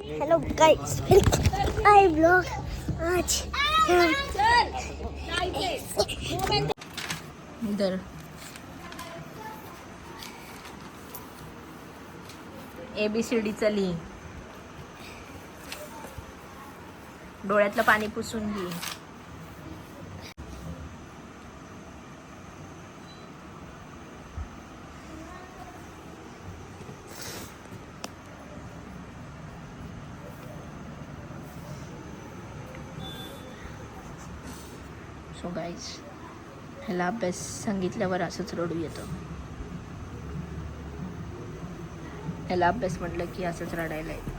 Hello guys, आई blog आज इधर ABCD लिही. डोळ्यातलं पाणी पुसून घे. सो गाईज, ह्याला अभ्यास सांगितल्यावर असंच रडू येतं. ह्याला अभ्यास म्हटलं की असंच रडायला येतं.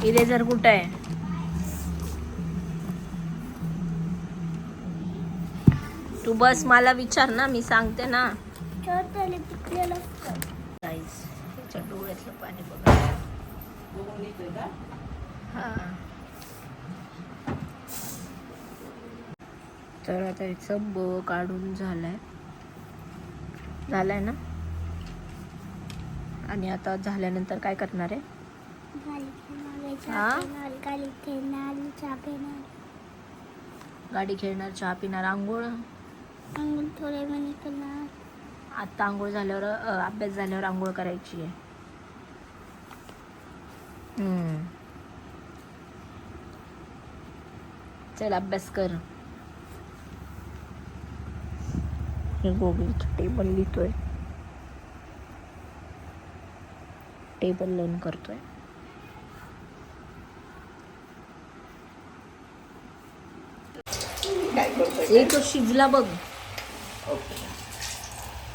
इरेजर कुठं आहे? तू बस, मला विचार ना, मी सांगते ना. गाईज, त्याच्या डोळ्यातलं पाणी बघा. हा, तर आता याचं काढून झालाय ना. आणि आता झाल्यानंतर काय करणार आहे? गाडी खेळणार, चहा पिणार, आंघोळ थोडे महिने करणार. आता आंघोळ झाल्यावर अभ्यास झाल्यावर आंघोळ करायची आहे. चल अभ्यास कर. हे गोबीचं टेबल लिहितोय, टेबल लर्न करतोय. तो शिजला बघ,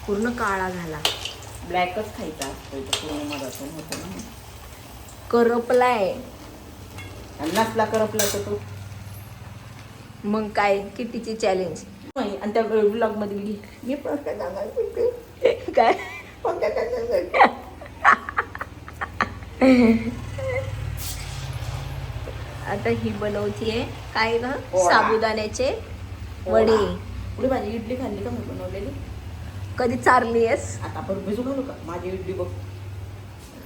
पूर्ण काळा झाला. ब्लॅकच खायचा असतो पूर्ण मधातून होतं ना. करपलाय. नसला करपला तर तो मग काय, कितीची चॅलेंज. आणि त्या ब्लॉग मध्ये मी काय आता ही बनवतीये काय ग, साबुदाण्याचे वडे. पुढे माझी इडली खाल्ली का मी बनवलेली? कधी चारली आहेस? आता आपण भिजू घालू का माझी इडली बघ.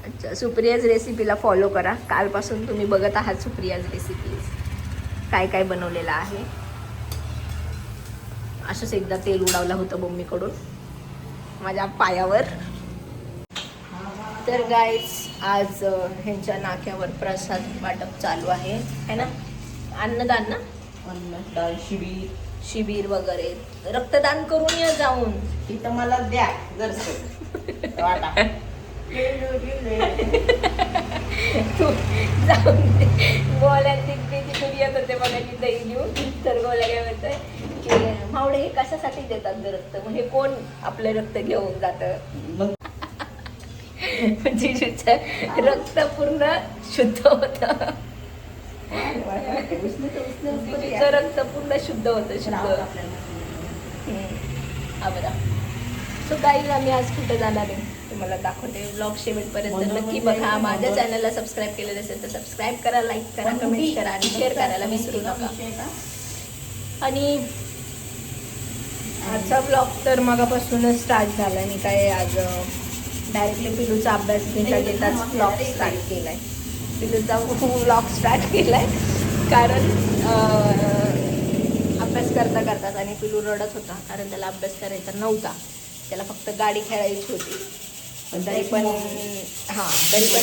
अच्छा, सुप्रियाज रेसिपीला फॉलो करा. कालपासून तुम्ही बघत आहात सुप्रियाज रेसिपीज. काय काय बनवलेलं आहे. असंच एकदा तेल उडावलं होतं मम्मीकडून माझ्या पायावर. तर गाईज, आज ह्यांच्या नाक्यावर प्रसाद वाटप चालू आहे है ना. अन्नदान ना, अन्नदान शिबिर वगैरे. रक्तदान करून या जाऊन. तिथं मला द्या जर वाटा. जाऊन गोळ्या तिथून येत होते बघा की दही घेऊन. तर गोळ्या काय म्हणतोय की मावडे हे कशासाठी देतात रक्त, मग हे कोण आपलं रक्त घेऊन जातं. जिजूचं रक्त पूर्ण शुद्ध होतं. जिजूचं रक्त पूर्ण शुद्ध होतं, शुद्ध. हा बरं. सो गाईज, आम्ही आज कुठे जाणार आहे तुम्हाला दाखवते. ब्लॉग शेवटपर्यंत नक्की बघा. माझ्या चॅनलला सबस्क्राईब केलेलं असेल तर सबस्क्राईब करा, लाईक करा, कमेंट करा आणि शेअर करायला विसरू नका. आणि आजचा ब्लॉग तर मगापासूनच स्टार्ट झाला. मी काय आज डायरेक्टली पिलूचा अभ्यास घेताच ब्लॉग स्टार्ट केलाय. पिलूचा ब्लॉग स्टार्ट केलाय कारण अभ्यास करता करताच. आणि पिलू रडत होता कारण त्याला अभ्यास करायचा नव्हता. त्याला फक्त गाडी खेळायची होती. पण तरी पण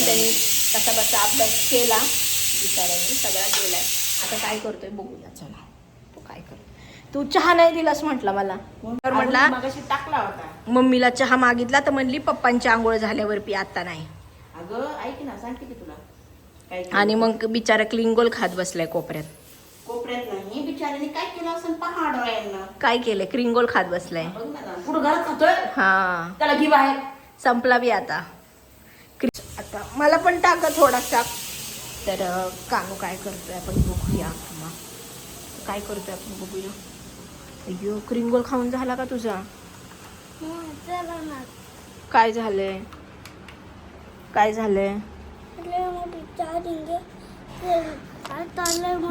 त्यांनी कसा बसा अभ्यास केला. बिचाऱ्यांनी सगळा केलाय. आता काय करतोय बघूया. चला, तो काय करतो. तू चहा नाही दिलास म्हटला मला. तर म्हटला टाकला होता. मम्मीला चहा मागितला तर म्हणली पप्पांची आंघोळ झाल्यावर पी, आता नाही. अगं ऐक ना, सांगते की तुला काय. आणि मग बिचारा क्लिंगोल खात बसलाय कोपऱ्यात. नाही, बिचाऱ्याने काय केलं असं पहाड. काय केलंय? क्रिंगोल खात बसलाय. पुढं घरात खातोय. हा, त्याला घे बाहेर. संपला बी आता. आता मला पण टाक थोडासा. तर कानू काय करतोय आपण बघूया. काय करतोय आपण बघूया. अय्यो, क्रिंगोल खाऊन झाला का तुझा? काय झालंय? काय झालंय?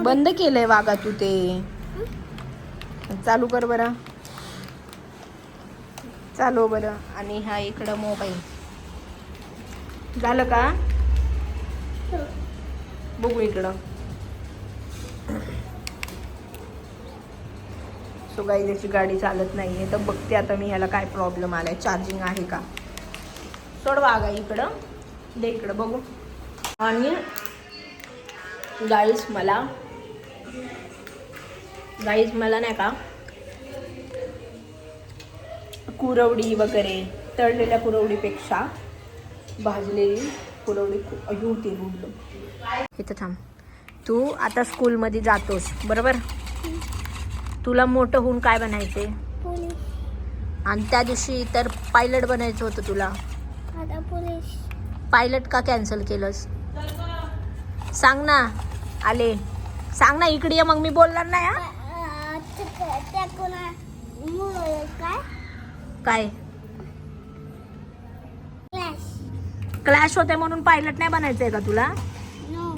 बंद केलंय वागा तू ते. चालू कर बरं. चालू बरं. आणि हा इकडं मोबाईल झालं का? बघू इकडं. सो गाईज याची गाडी चालत नाही आहे तर बघते आता मी ह्याला काय प्रॉब्लेम आलाय, चार्जिंग आहे का. सोडवा गा इकडं, दे इकडं बघू. आणि गाईज मला नाही का कुरवडी वगैरे, तळलेल्या कुरवडीपेक्षा भाजलेली कुरवडी खूप अयोती रुडलं. इथं थांब. तू आता स्कूलमध्ये जातोस बरोबर. तुला मोठं होऊन काय बनायचे? पोलीस. आणि त्या दिवशी तर पायलट बनायचं होतं तुला. आता पोलीस. पायलट का कॅन्सल केलंस? सांग ना. आले सांग ना. इकडे ये मग मी बोलणार नाही. हा त्या कोणा काय काय क्लॅश. क्लॅश होते म्हणून पायलट नाही बनायचंय का तुला? नो.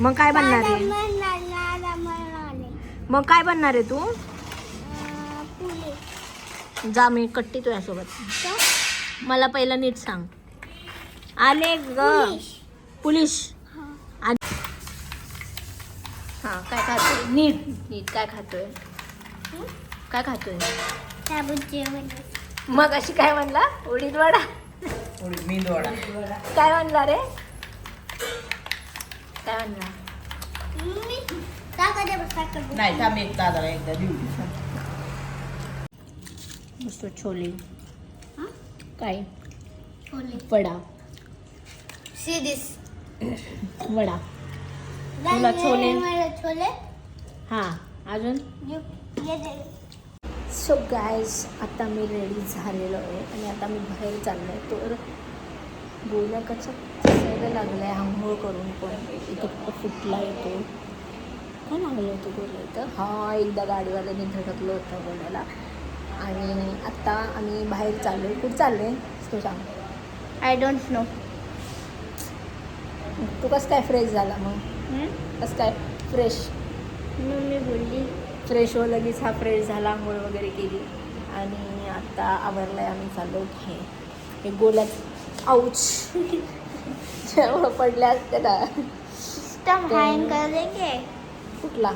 मग काय बनणार आहे? मग काय बनणार आहे तू? पोलीस. जा मी कट्टी तुझ्यासोबत. मला पहिलं नीट सांग. आले ग पोलीस. हा काय खातोय? नीट नीट काय खातोय? काय खातोय? मग अशी काय म्हणला? उडीद वडा. मेंदूवडा. काय म्हणला रे? काय म्हणला? नाही थांब एक दादाला एकदा देऊ. मस्त छोले. काय? वडा. वडा. तुला छोले. हा अजून. सो गाईज आता मी रेडी झालेलो आहे आणि आता मी बाहेर चाललो आहे. तर गोल्या कसा दिसायला लागला आहे आंघोळ करून, पण इथं फुटला येतो. काय लागलं होतं गोल्या इथं? हा एकदा गाडीवाल्याने धडकलं होतं गोल्याला. आणि आत्ता आम्ही बाहेर चाललो आहे. कुठं चाललो आहे तू सांग. I don't know. तू कसं काय फ्रेश झाला मग? कसं काय फ्रेश? मम्मी बोलली फ्रेश हो लगेच. हा फ्रेश झाला, आंघोळ वगैरे केली आणि आत्ता आवरलाय. आम्ही चाललो आहे. हे गोल्यात आऊच जेवढं पडल्या असते ना. सिस्टम हँग कर देंगे. कुठला?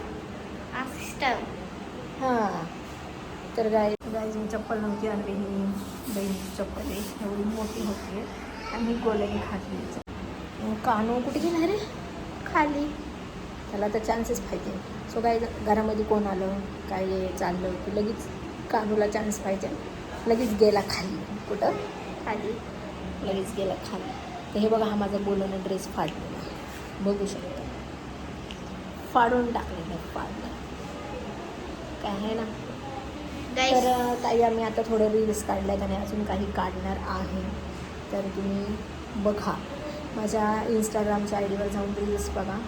सिस्टम. हां तर गायची चप्पल नव्हती आणली. ही बहिणीची चप्पल आहे. एवढी मोठी होती आणि गोल्याने खातली. कानू कुठे गेला रे? खाली. त्याला तर चान्सेस पाहिजे. सो काय घरामध्ये कोण आलं काय चाललं की लगेच कानूला चान्स पाहिजे. लगेच गेला खाली. कुठं? खाली. लगेच गेला खाली. तर हे बघा हा माझा बोलवणं ड्रेस फाडलेला बघू शकता. फाडून टाकलेलं फाडलं काय आहे ना. तर काही आम्ही आता थोडे रील्स काढल्यात आणि अजून काही काढणार आहे. तर तुम्ही बघा माझ्या इंस्टाग्रामच्या आय डीवर जाऊन रील्स बघा.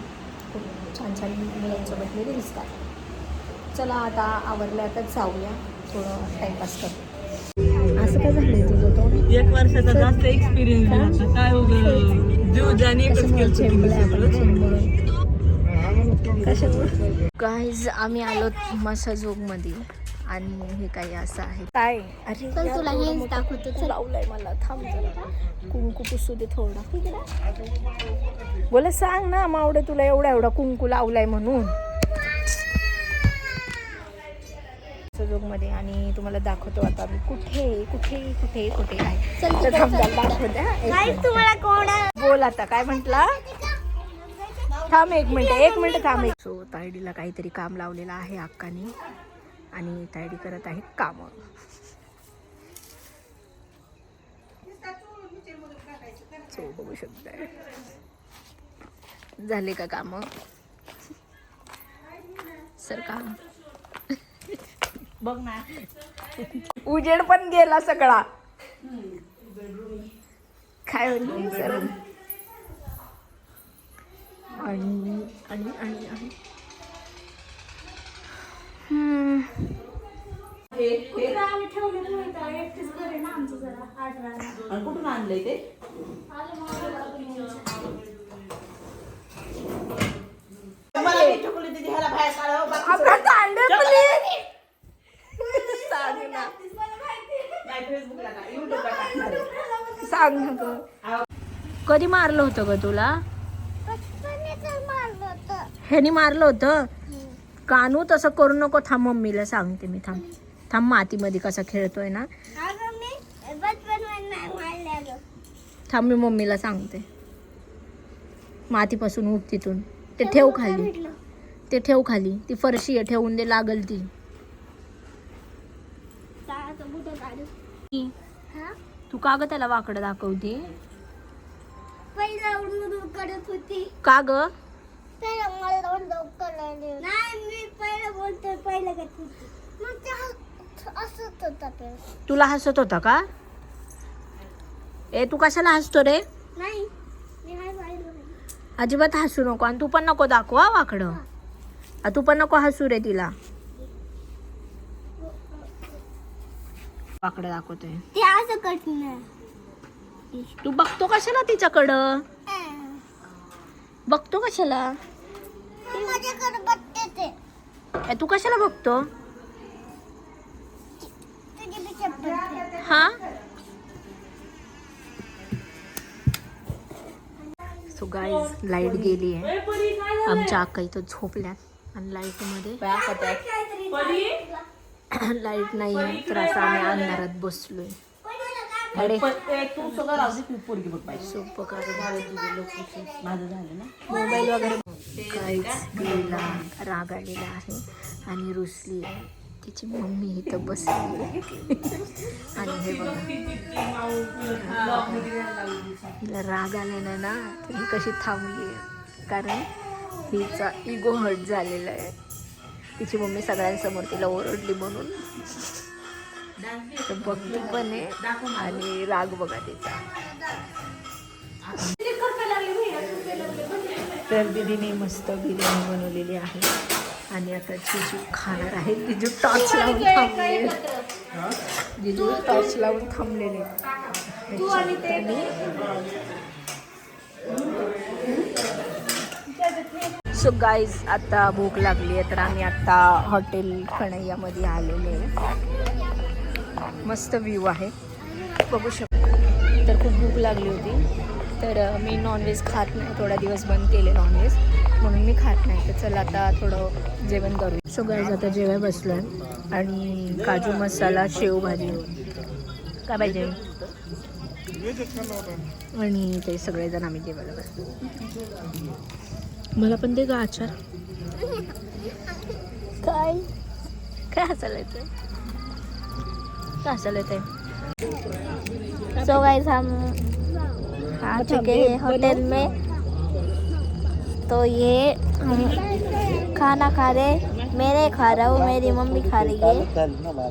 खूप छान छान मुलांसोबत मी रील्स काढ. चला आता आवरल्या आता जाऊया. थोडं टाईमपास करू. असं काय झालं तुझं? तो 1 वर्षाचा जास्त एक्सपिरियन्स झाला. काय उगं जीव जाणी गाईज आम्ही आलो मसाजोगमध्ये आणि हे काही असं आहे. काय? अरे चल तुला हेच दाखवतो. चल. लावलंय मला. थांब जरा कुंकू पुसू दे थोडा. बोला सांग ना मावडे तुला एवढा कुंकू लावलाय म्हणून मध्ये. आणि तुम्हाला दाखवतो आता मी कुठे आहे. चल तर थांब दाखवते. तुम्हाला कोण बोल आता काय म्हंटला? थांब एक मिनिट थांब. सो तायडीला काहीतरी काम लावलेलं आहे अक्कानी आणि तायडी करत आहे काम. सो बघू शकताय. झाले का काम? सर का बघ ना. उजेड पण गेला सगळा. काय म्हणते सर? आणि आणि आणि आणि कुठून आणलंय ते? मला चॉकलेट ह्याला बाहेर काढावं. फेसबुकला टाक, युट्यूबला टाकणार आहे. सांग ना गं. कधी मारलं होतं ग तुला? ह्यानी मारलं होतं. कानू तसं करू नको. थांब मम्मीला सांगते मी. थांब मातीमध्ये कसा खेळतोय ना. थांब मी मम्मीला सांगते. मातीपासून उठ तिथून. ते ठेव खाली. ते ठेव खाली. ती फरशी आहे, ठेवून दे, लागल ती. तू का ग त्याला वाकडं दाखवते? करत होती. का ग? नाही मी पहिलं बोलतोय पहिलं करत होती. मग ते असंच होता पहिलं. तुला हसत होता का? ए तू कशाला हसतो रे? नाही मी हाय पाहिलं. अजिबात हसू नको. आणि तू पण नको दाखवा वाकडं. तू पण नको हसू रे तिला. वाकडं दाखवतोय. ते असं करणार. तू बघतो कशाला तिच्याकडं? बघतो कशाला? माझ्याकडे बघते ते. तू कशाला बघतो? तुझी बी चप्पल. हा. सो गाईज लाईट गेली आहे. आमच्या आका इथं झोपल्यात आणि लाईट मध्ये लाईट नाही आहे तर असं आम्ही अंधारात बसलोय. तू सगळं राहू दे, तू पोरगी बघ पाहिजे. सोपं माझं झालं ना. मोबाईल वगैरे काहीच गेला. राग आलेला आहे आणि रुसली आहे. तिची मम्मी इथं बसली आणि हे बघा हिला राग आलेला ना तर ही कशी थांबली आहे कारण हिचा इगो हर्ट झालेला आहे. तिची मम्मी सगळ्यांसमोर तिला ओरडली म्हणून. तर बघती पण आहे आणि राग बघा तिचा. तर दीदीने मस्त बिर्याणी बनवलेली आहे आणि आता जिजू खाणार आहे. जिजू टॉर्च लावून थांबले. जिजू टॉर्च लावून थांबलेले. सो गाईज आता भूक लागली आहे तर आम्ही आता हॉटेल खणैयामध्ये आलेले आहे. मस्त व्ह्यू आहे बघू शकतो. तर खूप भूक लागली होती तर मी नॉनव्हेज खात नाही. थोडा दिवस बंद केले नॉनव्हेज म्हणून मी खात नाही. तर चला आता थोडं जेवण करू. सो गाईज आता जेवाय बसलो आहे आणि काजू मसाला शेवभाजी काय पाहिजे आणि ते सगळेजण आम्ही जेवायला बसलो. मला पण दे ग आचार. काय काय हसायला येतं? काय हसायला येतं? सो गाइस हम आ चुके हैं होटल में. तो ये हम खाना खा रहे. मैं खा रहा हूँ, मेरी मम्मी खा रही है.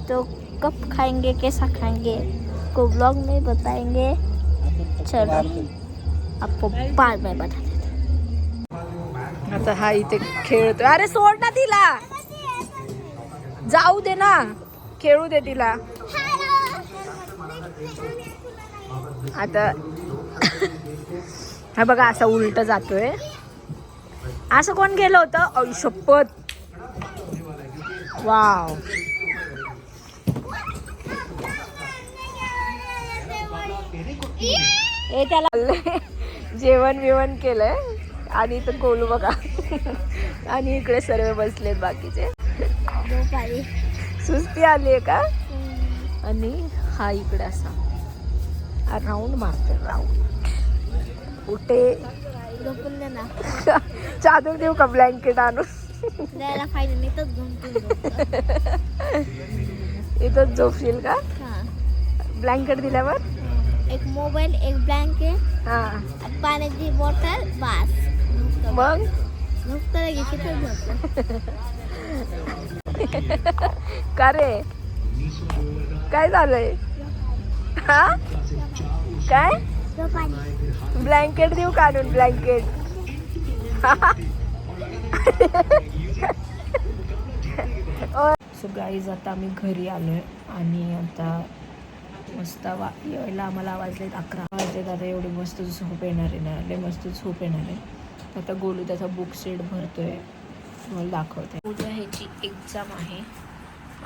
तो कब खाएंगे, कैसा खाएंगे को ब्लॉग में बताएंगे. चलो आपको बाद में बता देते. आता हा इथे खेळतोय. अरे सोड ना तिला. जाऊ दे ना. खेळू दे तिला. आता हा बघा असा उलट जातोय. असं कोण गेलं होतं? शपथ. वाव. हे त्याला जेवण बिवण केलंय आणि इथं गोलू बघा आणि इकडे सर्व बसलेत बाकीचे. सुस्ती आली आहे का? आणि हा इकडे असा राऊंड मारतो. राऊंड कुठे चादर देऊ का? ब्लँकेट आणून इथंच झोपशील का? ब्लँकेट दिल्यावर एक मोबाईल, एक ब्लँकेट, हा पाण्याची बॉटल, बास. मग का रे? काय झालंय? हा काय? ब्लँकेट देऊ काढून? ब्लँकेट सो गाईज आता आम्ही घरी आलोय आणि आता मस्त यायला आम्हाला वाजलेत 11 वाजलेत. आता एवढी मस्त झोप येणार आहे ना. लय मस्त झोप येणार आहे. आता गोलू त्याचा बुक सेट भरतोय. मला दाखवते. उद्या ह्याची एक्झाम आहे.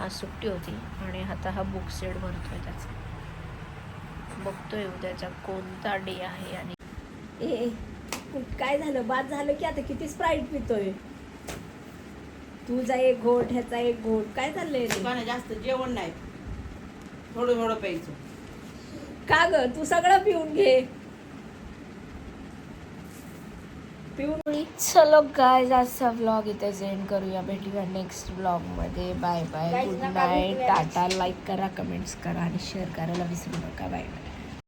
आज सुट्टी होती आणि आता हा बुक सेट भरतोय त्याचा. बघतोय उद्याचा कोणता डे आहे. आणि ए काय झालं, बाद झालं की आता किती स्प्राईट पितोय तुझा एक घोट ह्याचा एक घोट, काय चाललंय रे? दुकानात जास्त जेवण नाही, थोडं थोडं प्यायचं. का ग, तू सगळं पिऊन घे. चलो गाइस, आजचा व्लॉग इथेच एंड करूया. भेटूया नेक्स्ट व्लॉगमध्ये. बाय बाय, Guys, गुड नका नाईट, भेटूया. टाटा. लाईक करा, कमेंट्स करा आणि शेअर करायला विसरू नका. Bye bye.